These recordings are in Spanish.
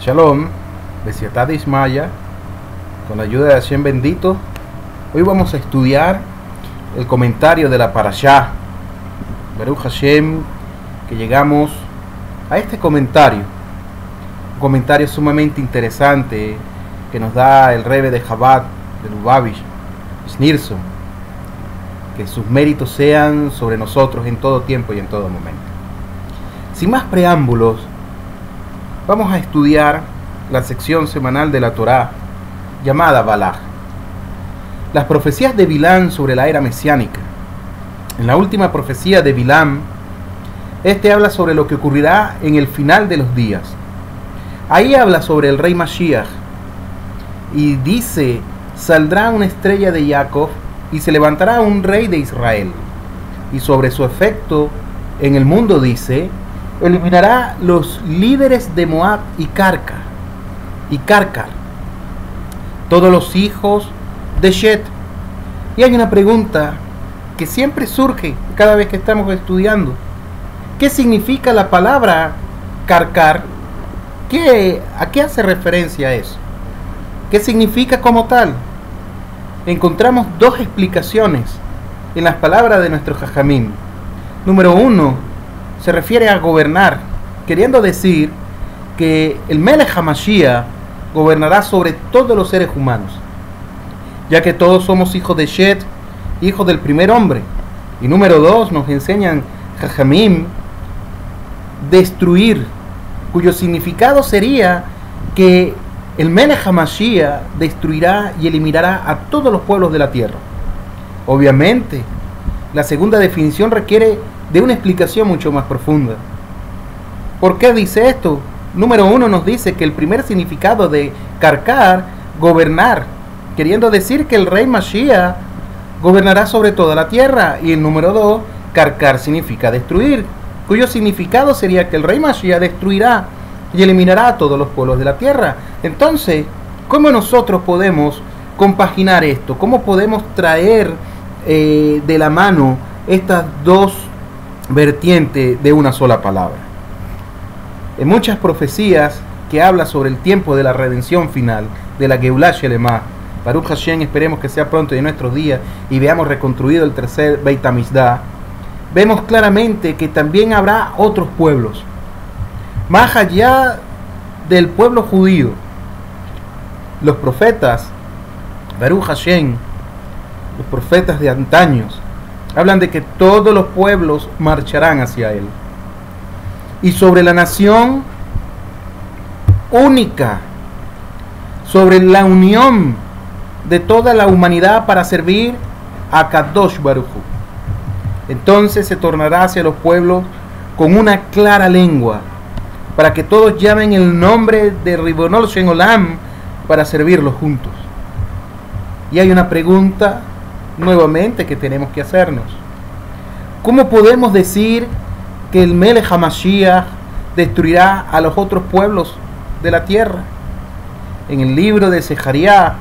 Shalom, Besiatad Ismaya, con la ayuda de Hashem bendito. Hoy vamos a estudiar el comentario de la Parashá. Baruch Hashem, que llegamos a este comentario. Un comentario sumamente interesante que nos da el Rebbe de Chabad, de Lubavitch, Schneerson. Que sus méritos sean sobre nosotros en todo tiempo y en todo momento. Sin más preámbulos, vamos a estudiar la sección semanal de la Torá llamada Balaj. Las profecías de Bilam sobre la era mesiánica. En la última profecía de Bilam, este habla sobre lo que ocurrirá en el final de los días. Ahí habla sobre el rey Mashiach y dice: saldrá una estrella de Jacob y se levantará un rey de Israel. Y sobre su efecto en el mundo dice: eliminará los líderes de Moab y Karkar, todos los hijos de Shet. Y hay una pregunta que siempre surge cada vez que estamos estudiando: ¿qué significa la palabra Karkar? ¿A qué hace referencia a eso? ¿Qué significa como tal? Encontramos dos explicaciones en las palabras de nuestro Jajamín. Número uno, se refiere a gobernar, queriendo decir que el Melech HaMashiach gobernará sobre todos los seres humanos, ya que todos somos hijos de Shet, hijos del primer hombre. Y número dos, nos enseñan Jajamim, destruir, cuyo significado sería que el Melech HaMashiach destruirá y eliminará a todos los pueblos de la tierra. Obviamente, la segunda definición requiere de una explicación mucho más profunda. ¿Por qué dice esto? Número uno, nos dice que el primer significado de Karkar, gobernar, queriendo decir que el rey Mashiach gobernará sobre toda la tierra. Y el número dos, Karkar significa destruir, cuyo significado sería que el rey Mashiach destruirá y eliminará a todos los pueblos de la tierra. Entonces, ¿cómo nosotros podemos compaginar esto? ¿Cómo podemos traer de la mano estas dos vertientes de una sola palabra? En muchas profecías que habla sobre el tiempo de la redención final, de la Geulah Shelemah, Baruch Hashem, esperemos que sea pronto en nuestros días y veamos reconstruido el tercer Beit HaMikdash, vemos claramente que también habrá otros pueblos, más allá del pueblo judío. Los profetas, Baruch Hashem, los profetas de antaños, hablan de que todos los pueblos marcharán hacia él. Y sobre la nación única, sobre la unión de toda la humanidad para servir a Kadosh Baruj Hu. Entonces se tornará hacia los pueblos con una clara lengua, para que todos llamen el nombre de Ribonol Shem Olam para servirlos juntos. Y hay una pregunta nuevamente que tenemos que hacernos: ¿cómo podemos decir que el Melech HaMashiach destruirá a los otros pueblos de la tierra? En el libro de Zecharías,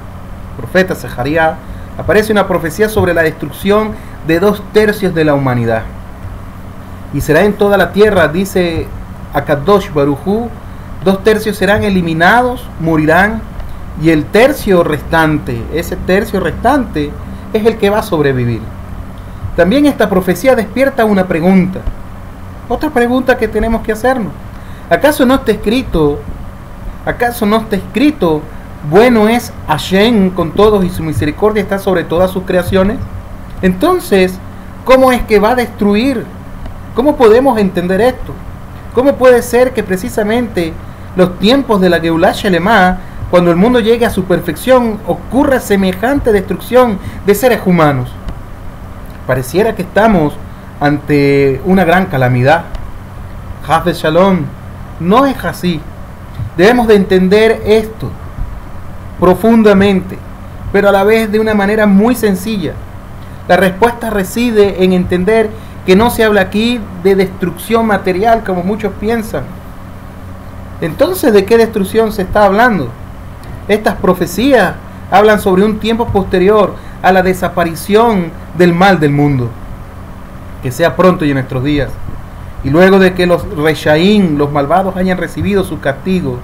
profeta Zecharías, aparece una profecía sobre la destrucción de 2/3 de la humanidad. Y será en toda la tierra, dice Akadosh Baruj Hu, 2/3 serán eliminados, morirán, y el tercio restante, ese tercio restante, es el que va a sobrevivir. También esta profecía despierta una pregunta, otra pregunta que tenemos que hacernos: ¿acaso no está escrito, bueno es Hashem con todos y su misericordia está sobre todas sus creaciones? Entonces, ¿cómo es que va a destruir? ¿Cómo podemos entender esto? ¿Cómo puede ser que precisamente los tiempos de la Geulah Shelemah, cuando el mundo llegue a su perfección, ocurra semejante destrucción de seres humanos? Pareciera que estamos ante una gran calamidad. Haz Shalom, no es así. Debemos de entender esto profundamente, pero a la vez de una manera muy sencilla. La respuesta reside en entender que no se habla aquí de destrucción material como muchos piensan. Entonces, ¿de qué destrucción se está hablando? Estas profecías hablan sobre un tiempo posterior a la desaparición del mal del mundo, que sea pronto y en nuestros días. Y luego de que los Reshaim, los malvados, hayan recibido su castigo,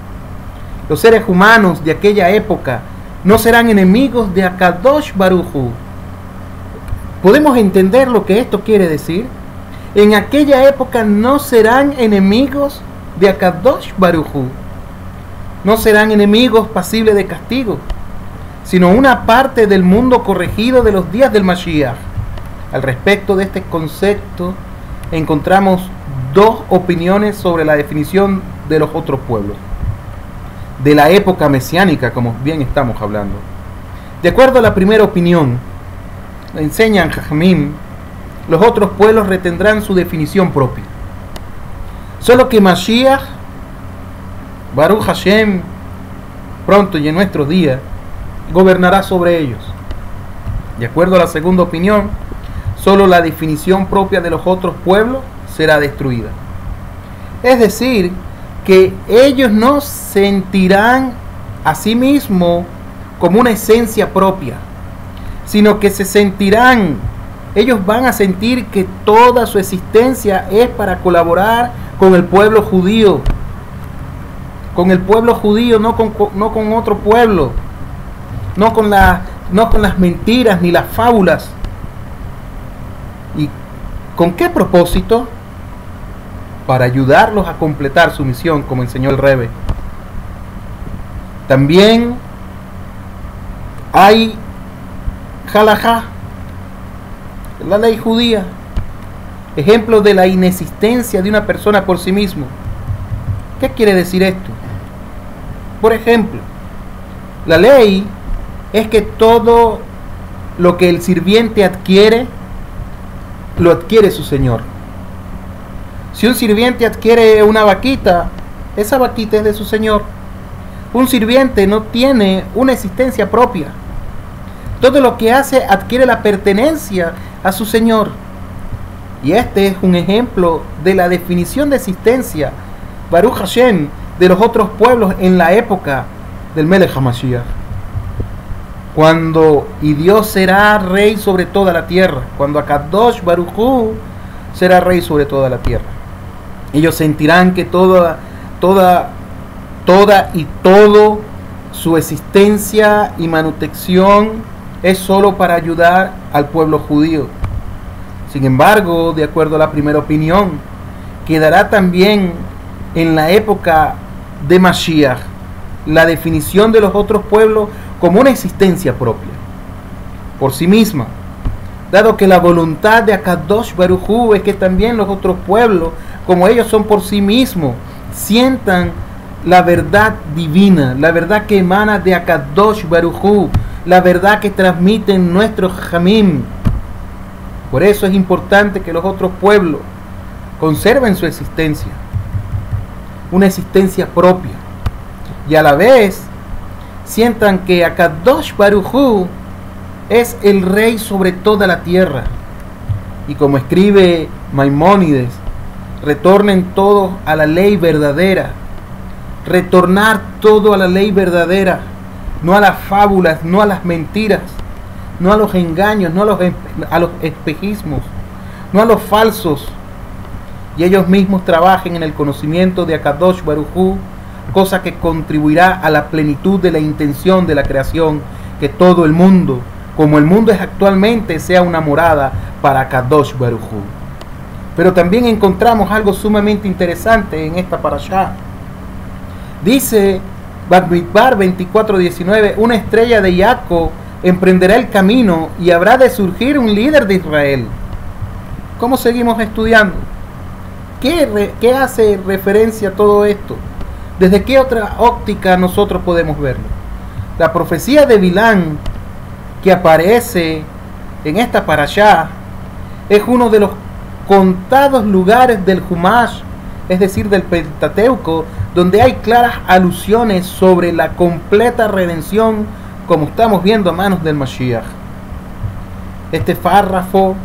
Los seres humanos de aquella época no serán enemigos de Akadosh Baruj Hu. ¿Podemos entender lo que esto quiere decir? En aquella época no serán enemigos de Akadosh Baruj Hu. No serán enemigos pasibles de castigo, sino una parte del mundo corregido de los días del Mashiach. Al respecto de este concepto, encontramos dos opiniones sobre la definición de los otros pueblos, de la época mesiánica, como bien estamos hablando. De acuerdo a la primera opinión, enseñan Jajamim, los otros pueblos retendrán su definición propia. Solo que Mashiach, Baruch Hashem, pronto y en nuestros días, gobernará sobre ellos. De acuerdo a la segunda opinión, solo la definición propia de los otros pueblos será destruida. Es decir, que ellos no sentirán a sí mismos como una esencia propia, sino que ellos van a sentir que toda su existencia es para colaborar con el pueblo judío. Con el pueblo judío, no con otro pueblo, no con las mentiras ni las fábulas. ¿Y con qué propósito? Para ayudarlos a completar su misión, como enseñó el Rebbe. También hay halajá, la ley judía, ejemplo de la inexistencia de una persona por sí mismo. ¿Qué quiere decir esto? Por ejemplo, la ley es que todo lo que el sirviente adquiere, lo adquiere su señor. Si un sirviente adquiere una vaquita, esa vaquita es de su señor. Un sirviente no tiene una existencia propia. Todo lo que hace adquiere la pertenencia a su señor. Y este es un ejemplo de la definición de existencia, Baruch Hashem, de los otros pueblos en la época del Melech HaMashiach. Y Dios será rey sobre toda la tierra. Cuando Akadosh Baruj Hu será rey sobre toda la tierra. Ellos sentirán que toda y todo su existencia y manutención es solo para ayudar al pueblo judío. Sin embargo, de acuerdo a la primera opinión, quedará también en la época de Mashiach la definición de los otros pueblos como una existencia propia, por sí misma, dado que la voluntad de Akadosh Baruj Hu es que también los otros pueblos, como ellos son por sí mismos, sientan la verdad divina, la verdad que emana de Akadosh Baruj Hu, la verdad que transmiten nuestros Jamim. Por eso es importante que los otros pueblos conserven su existencia, una existencia propia, y a la vez sientan que Akadosh Baruj Hu es el rey sobre toda la tierra. Y como escribe Maimónides, retornen todos a la ley verdadera. Retornar todo a la ley verdadera, no a las fábulas, no a las mentiras, no a los engaños, no a los espejismos, no a los falsos. Y ellos mismos trabajen en el conocimiento de Akadosh Baruj Hu, cosa que contribuirá a la plenitud de la intención de la creación, que todo el mundo, como el mundo es actualmente, sea una morada para Akadosh Baruj Hu. Pero también encontramos algo sumamente interesante en esta parashá. Dice Bamidbar 24:19, una estrella de Jacob emprenderá el camino y habrá de surgir un líder de Israel. ¿Cómo seguimos estudiando? ¿Qué hace referencia a todo esto? ¿Desde qué otra óptica nosotros podemos verlo? La profecía de Bilán que aparece en esta parashá es uno de los contados lugares del Humash, es decir, del Pentateuco, donde hay claras alusiones sobre la completa redención, como estamos viendo a manos del Mashiach. Este párrafo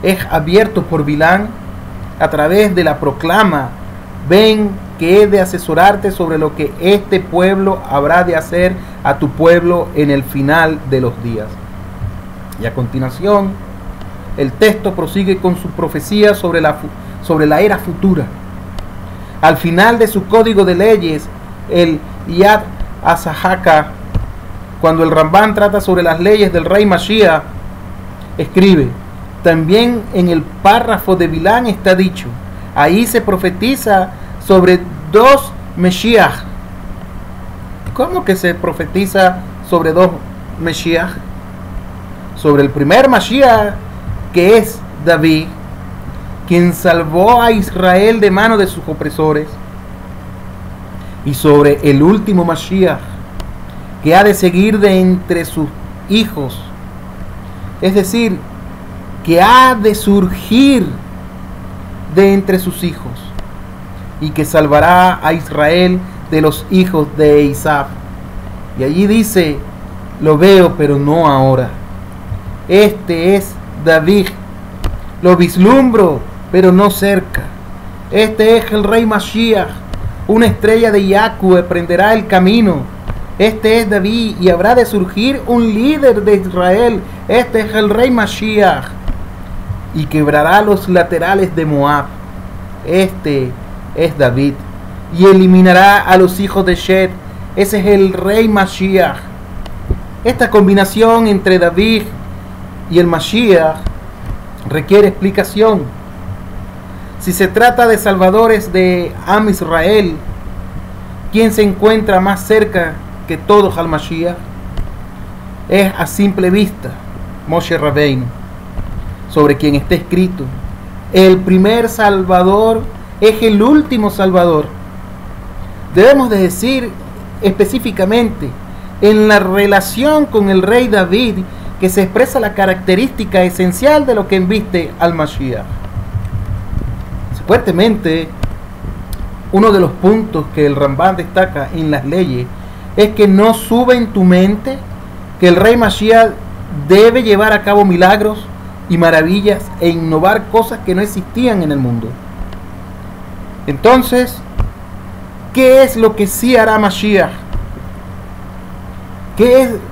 es abierto por Bilán a través de la proclama: ven que he de asesorarte sobre lo que este pueblo habrá de hacer a tu pueblo en el final de los días. Y a continuación, el texto prosigue con su profecía sobre la era futura. Al final de su código de leyes, el Yad Asahaka, cuando el Rambán trata sobre las leyes del rey Mashiach, escribe: también en el párrafo de Bilán está dicho, ahí se profetiza sobre dos Mesías. ¿Cómo que se profetiza sobre dos Mesías? Sobre el primer Mashiach, que es David, quien salvó a Israel de mano de sus opresores, y sobre el último Mashiach, que ha de seguir de entre sus hijos, es decir, que ha de surgir de entre sus hijos, y que salvará a Israel de los hijos de Esaú. Y allí dice: lo veo, pero no ahora. Este es David, lo vislumbro, pero no cerca. Este es el rey Mashiach, una estrella de Yahweh prenderá el camino. Este es David, y habrá de surgir un líder de Israel. Este es el rey Mashiach, y quebrará los laterales de Moab. Este es David, y eliminará a los hijos de Shed. Ese es el rey Mashiach. Esta combinación entre David y el Mashiach requiere explicación. Si se trata de salvadores de Am Israel, ¿quién se encuentra más cerca que todos al Mashiach? Es a simple vista Moshe Rabbeinu, sobre quien está escrito: el primer salvador es el último salvador. Debemos de decir específicamente en la relación con el rey David que se expresa la característica esencial de lo que embiste al Mashiach. Fuertemente, uno de los puntos que el Rambán destaca en las leyes es que no sube en tu mente que el rey Mashiach debe llevar a cabo milagros y maravillas e innovar cosas que no existían en el mundo. Entonces, ¿qué es lo que sí hará Mashiach?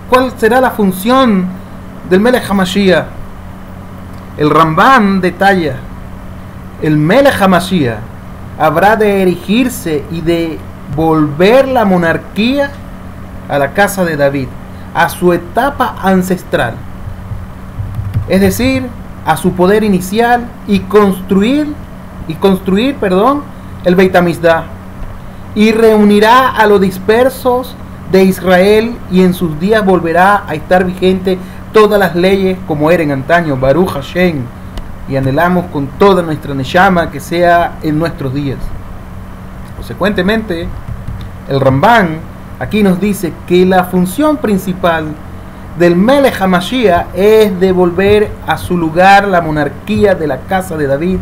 ¿Cuál será la función del Melech HaMashiach? El Rambán detalla: el Melech HaMashiach habrá de erigirse y de volver la monarquía a la casa de David, a su etapa ancestral, es decir, a su poder inicial, y construir el Beit HaMikdash, y reunirá a los dispersos de Israel, y en sus días volverá a estar vigente todas las leyes como eran antaño. Baruch Hashem. Y anhelamos con toda nuestra neshama que sea en nuestros días. Consecuentemente, el Rambán aquí nos dice que la función principal del Melech HaMashiach es devolver a su lugar la monarquía de la casa de David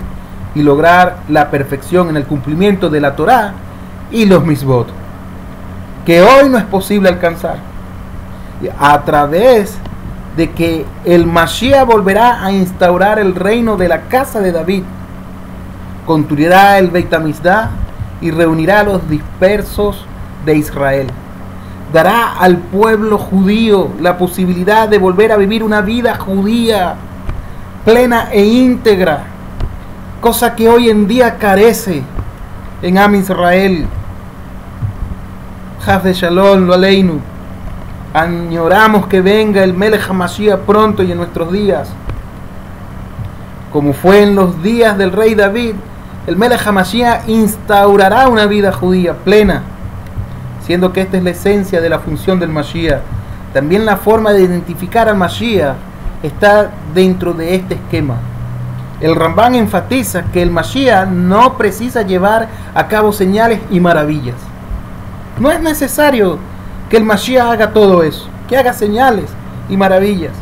y lograr la perfección en el cumplimiento de la Torá y los Mitzvot, que hoy no es posible alcanzar. A través de que el Mashiach volverá a instaurar el reino de la casa de David, construirá el Beit HaMikdash y reunirá a los dispersos de Israel. Dará al pueblo judío la posibilidad de volver a vivir una vida judía plena e íntegra, cosa que hoy en día carece en Am Israel. Haz de Shalom lo aleinu. Añoramos que venga el Melech HaMashiach pronto y en nuestros días. Como fue en los días del rey David, el Melech HaMashiach instaurará una vida judía plena, siendo que esta es la esencia de la función del Mashiach. También la forma de identificar al Mashiach está dentro de este esquema. El Rambán enfatiza que el Mashiach no precisa llevar a cabo señales y maravillas. No es necesario que el Mashiach haga todo eso, que haga señales y maravillas,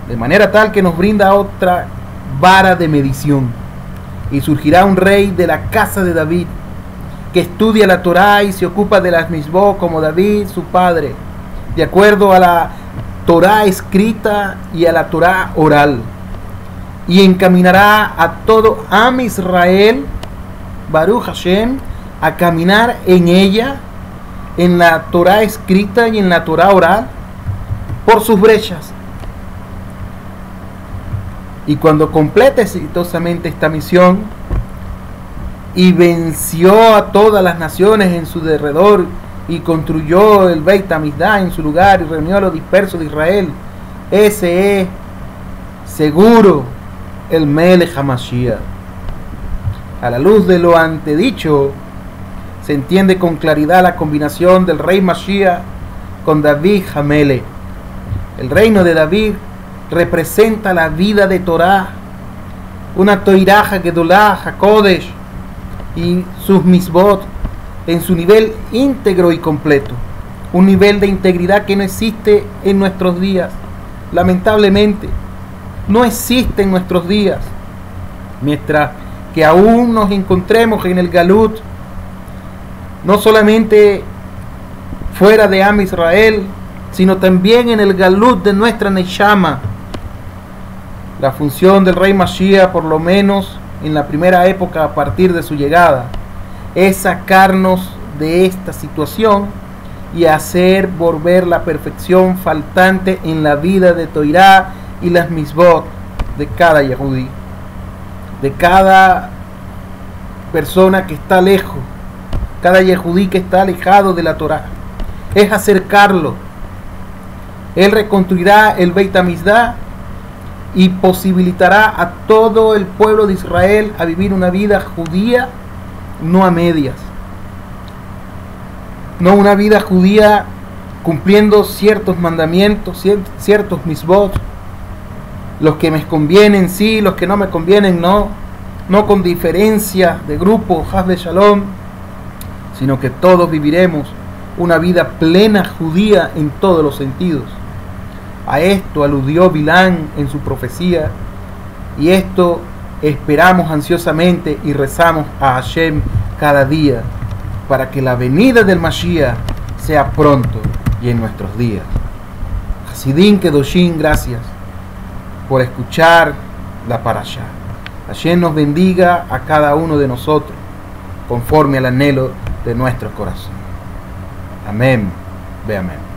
de manera tal que nos brinda otra vara de medición. Y surgirá un rey de la casa de David, que estudia la Torá y se ocupa de las Mitzvot como David, su padre, de acuerdo a la Torá escrita y a la Torá oral, y encaminará a todo Am Israel, Baruch Hashem, a caminar en ella, en la Torá escrita y en la Torá oral, por sus brechas. Y cuando complete exitosamente esta misión, y venció a todas las naciones en su derredor y construyó el Beit Hamikdash en su lugar y reunió a los dispersos de Israel. Ese es seguro el Melech HaMashiach. A la luz de lo antedicho, se entiende con claridad la combinación del rey Mashiach con David HaMelech. El reino de David representa la vida de Torah, una Toirah HaGedolah HaKodesh y sus misbot en su nivel íntegro y completo, un nivel de integridad que no existe en nuestros días. Lamentablemente, no existe en nuestros días, mientras que aún nos encontremos en el Galut, no solamente fuera de Am Israel, sino también en el Galut de nuestra Neshama. La función del rey Mashiach, por lo menos en la primera época a partir de su llegada, es sacarnos de esta situación y hacer volver la perfección faltante en la vida de Toirah y las misbot de cada Yehudí, de cada persona que está lejos, cada Yehudí que está alejado de la Torah. Es acercarlo. Él reconstruirá el Beit Hamikdash y posibilitará a todo el pueblo de Israel a vivir una vida judía, no a medias, no una vida judía cumpliendo ciertos mandamientos, ciertos misbot, los que me convienen sí, los que no me convienen no con diferencia de grupo, Haz de Shalom, sino que todos viviremos una vida plena judía en todos los sentidos. A esto aludió Bilán en su profecía, y esto esperamos ansiosamente y rezamos a Hashem cada día, para que la venida del Mashiach sea pronto y en nuestros días. Hasidim Kedoshim, gracias por escuchar la parashá. Hashem nos bendiga a cada uno de nosotros, conforme al anhelo de nuestro corazón. Amén. Ve amén.